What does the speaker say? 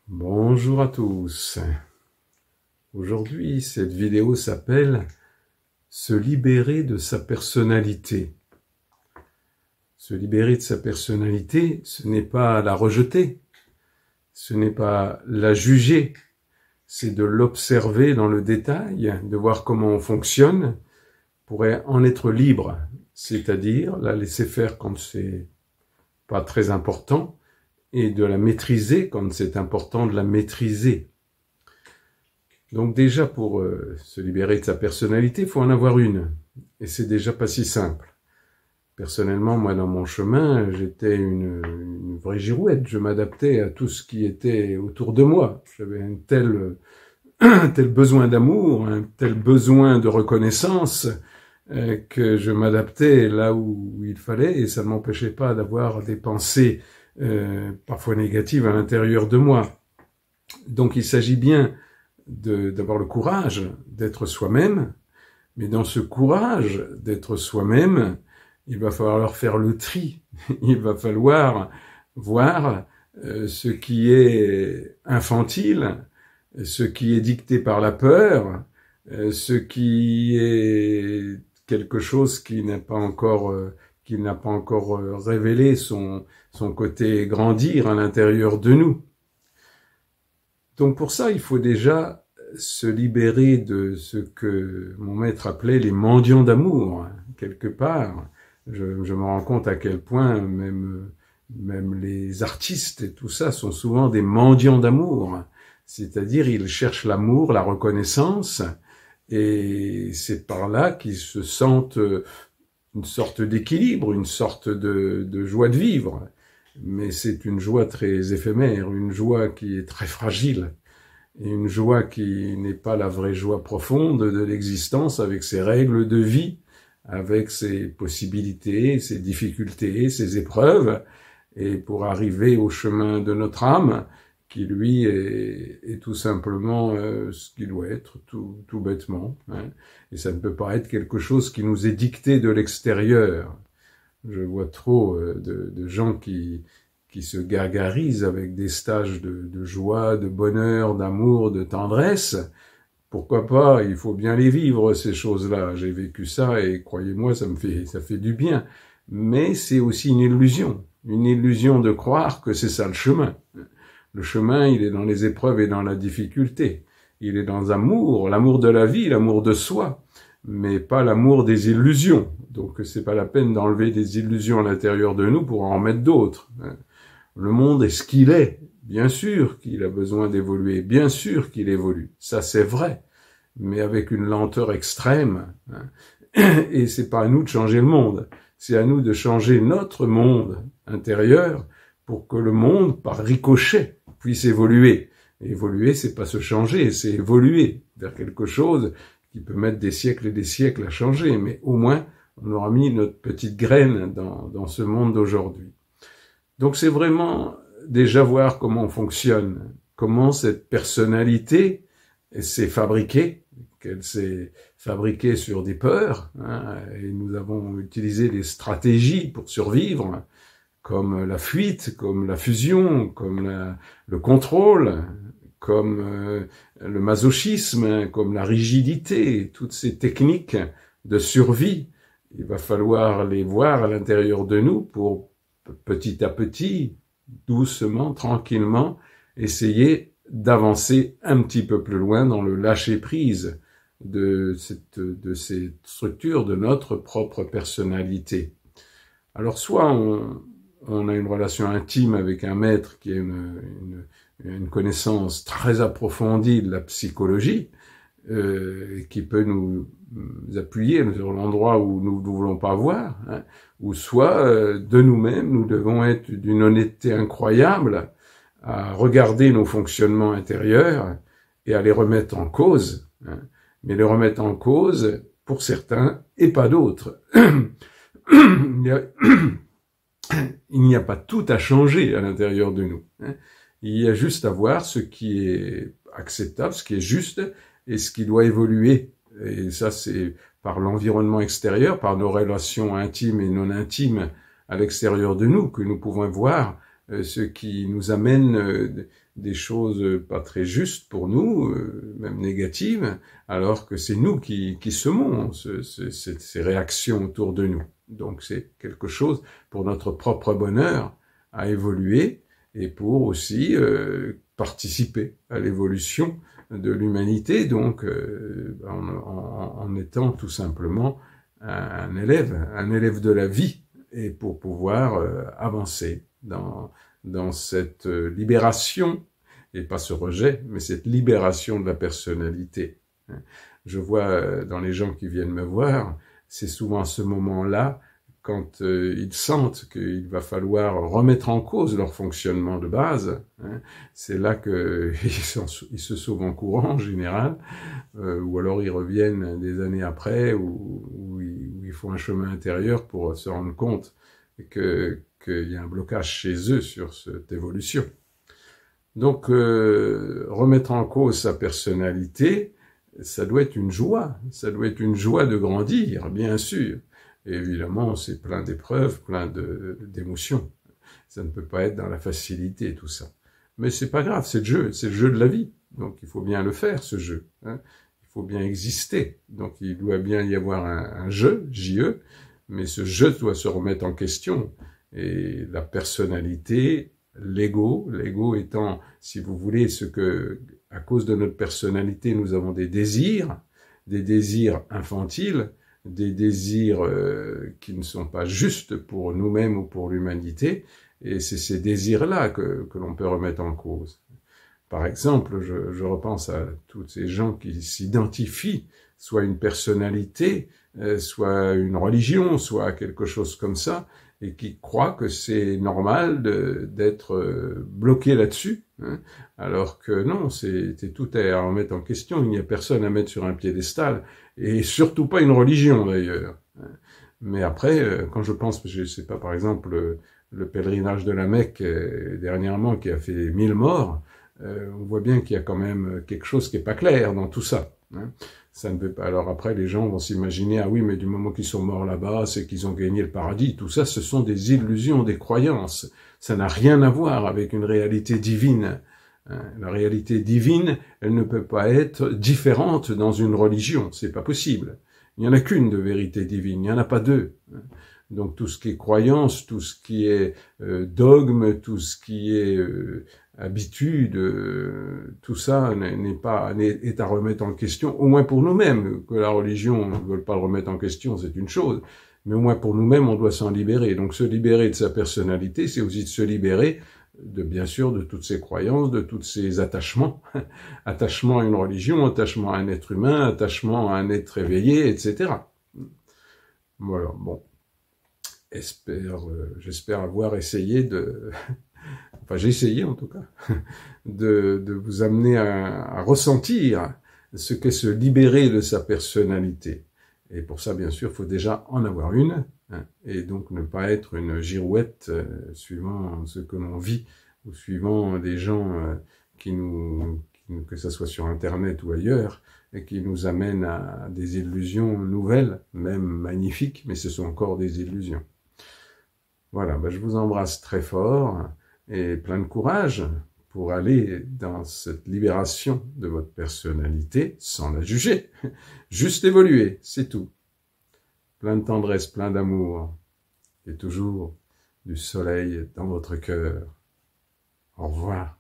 Bonjour à tous. Aujourd'hui, cette vidéo s'appelle « Se libérer de sa personnalité ». Se libérer de sa personnalité, ce n'est pas la rejeter, ce n'est pas la juger, c'est de l'observer dans le détail, de voir comment on fonctionne pour en être libre, c'est-à-dire la laisser faire quand c'est pas très important, et de la maîtriser quand c'est important de la maîtriser. Donc déjà, pour se libérer de sa personnalité, il faut en avoir une. Et c'est déjà pas si simple. Personnellement, moi, dans mon chemin, j'étais une vraie girouette. Je m'adaptais à tout ce qui était autour de moi. J'avais un tel besoin d'amour, un tel besoin de reconnaissance, que je m'adaptais là où il fallait, et ça ne m'empêchait pas d'avoir des pensées parfois négatives à l'intérieur de moi. Donc il s'agit bien d'avoir le courage d'être soi-même, mais dans ce courage d'être soi-même, il va falloir faire le tri, il va falloir voir ce qui est infantile, ce qui est dicté par la peur, ce qui est quelque chose qui n'a pas encore révélé son côté grandir à l'intérieur de nous. Donc pour ça, il faut déjà se libérer de ce que mon maître appelait les mendiants d'amour. Quelque part, je me rends compte à quel point même les artistes et tout ça sont souvent des mendiants d'amour. C'est-à-dire, ils cherchent l'amour, la reconnaissance, et c'est par là qu'ils se sentent une sorte d'équilibre, une sorte de joie de vivre. Mais c'est une joie très éphémère, une joie qui est très fragile, et une joie qui n'est pas la vraie joie profonde de l'existence, avec ses règles de vie, avec ses possibilités, ses difficultés, ses épreuves, et pour arriver au chemin de notre âme, qui lui est tout simplement ce qu'il doit être, tout bêtement. Hein. Et ça ne peut pas être quelque chose qui nous est dicté de l'extérieur. Je vois trop de gens qui se gargarisent avec des stages de joie, de bonheur, d'amour, de tendresse. Pourquoi pas? Il faut bien les vivre, ces choses-là. J'ai vécu ça et croyez-moi, ça fait du bien. Mais c'est aussi une illusion de croire que c'est ça le chemin. Le chemin, il est dans les épreuves et dans la difficulté. Il est dans l'amour de la vie, l'amour de soi, mais pas l'amour des illusions. Donc c'est pas la peine d'enlever des illusions à l'intérieur de nous pour en mettre d'autres. Le monde est ce qu'il est. Bien sûr qu'il a besoin d'évoluer, bien sûr qu'il évolue. Ça c'est vrai, mais avec une lenteur extrême. Et c'est pas à nous de changer le monde. C'est à nous de changer notre monde intérieur pour que le monde, par ricochet, puisse évoluer. Et évoluer, c'est pas se changer, c'est évoluer vers quelque chose qui peut mettre des siècles et des siècles à changer, mais au moins, on aura mis notre petite graine dans ce monde d'aujourd'hui. Donc c'est vraiment déjà voir comment on fonctionne, comment cette personnalité s'est fabriquée, qu'elle s'est fabriquée sur des peurs, hein, et nous avons utilisé des stratégies pour survivre, comme la fuite, comme la fusion, comme le contrôle, comme le masochisme, comme la rigidité, toutes ces techniques de survie. Il va falloir les voir à l'intérieur de nous pour petit à petit, doucement, tranquillement, essayer d'avancer un petit peu plus loin dans le lâcher-prise de ces structures de notre propre personnalité. Alors soit on a une relation intime avec un maître qui a une connaissance très approfondie de la psychologie, qui peut nous appuyer sur l'endroit où nous ne voulons pas voir, hein, ou soit de nous-mêmes, nous devons être d'une honnêteté incroyable à regarder nos fonctionnements intérieurs et à les remettre en cause, hein, mais les remettre en cause pour certains et pas d'autres. Il n'y a pas tout à changer à l'intérieur de nous. Hein. Il y a juste à voir ce qui est acceptable, ce qui est juste et ce qui doit évoluer. Et ça, c'est par l'environnement extérieur, par nos relations intimes et non intimes à l'extérieur de nous que nous pouvons voir ce qui nous amène des choses pas très justes pour nous, même négatives, alors que c'est nous qui semons ces réactions autour de nous. Donc c'est quelque chose pour notre propre bonheur à évoluer et pour aussi participer à l'évolution de l'humanité, donc en étant tout simplement un élève de la vie, et pour pouvoir avancer dans cette libération, et pas ce rejet, mais cette libération de la personnalité. Je vois dans les gens qui viennent me voir, c'est souvent à ce moment-là, quand ils sentent qu'il va falloir remettre en cause leur fonctionnement de base, c'est là qu'ils se sauvent en courant en général, ou alors ils reviennent des années après, où ils font un chemin intérieur pour se rendre compte qu'il y a un blocage chez eux sur cette évolution. Donc, remettre en cause sa personnalité, ça doit être une joie de grandir, bien sûr. Et évidemment, c'est plein d'épreuves, plein d'émotions. Ça ne peut pas être dans la facilité, tout ça. Mais c'est pas grave, c'est le jeu de la vie. Donc il faut bien le faire, ce jeu. Il faut bien exister. Donc il doit bien y avoir un jeu, J-E, mais ce jeu doit se remettre en question. Et la personnalité, l'ego étant, si vous voulez, à cause de notre personnalité, nous avons des désirs infantiles, des désirs qui ne sont pas justes pour nous-mêmes ou pour l'humanité, et c'est ces désirs-là que l'on peut remettre en cause. Par exemple, je repense à tous ces gens qui s'identifient, soit une personnalité, soit une religion, soit quelque chose comme ça, et qui croient que c'est normal d'être bloqué là-dessus, alors que non, c'est tout à remettre en question, il n'y a personne à mettre sur un piédestal, et surtout pas une religion d'ailleurs. Mais après, quand je pense, je sais pas, par exemple, le pèlerinage de la Mecque dernièrement qui a fait 1000 morts, on voit bien qu'il y a quand même quelque chose qui est pas clair dans tout ça. Ça ne veut pas. Alors après, les gens vont s'imaginer, ah oui, mais du moment qu'ils sont morts là-bas, c'est qu'ils ont gagné le paradis. Tout ça, ce sont des illusions, des croyances. Ça n'a rien à voir avec une réalité divine. La réalité divine, elle ne peut pas être différente dans une religion. C'est pas possible. Il n'y en a qu'une de vérité divine. Il n'y en a pas deux. Donc tout ce qui est croyance, tout ce qui est dogme, tout ce qui est habitude, tout ça est à remettre en question, au moins pour nous-mêmes. Que la religion ne veut pas le remettre en question, c'est une chose, mais au moins pour nous-mêmes, on doit s'en libérer. Donc se libérer de sa personnalité, c'est aussi de se libérer bien sûr, de toutes ces croyances, de tous ces attachements, attachement à une religion, attachement à un être humain, attachement à un être éveillé, etc. Voilà, bon. J'espère avoir essayé enfin j'ai essayé en tout cas, de vous amener à ressentir ce qu'est se libérer de sa personnalité. Et pour ça, bien sûr, il faut déjà en avoir une, et donc ne pas être une girouette suivant ce que l'on vit, ou suivant des gens que ça soit sur Internet ou ailleurs, et qui nous amènent à des illusions nouvelles, même magnifiques, mais ce sont encore des illusions. Voilà, je vous embrasse très fort et plein de courage pour aller dans cette libération de votre personnalité sans la juger. Juste évoluer, c'est tout. Plein de tendresse, plein d'amour et toujours du soleil dans votre cœur. Au revoir.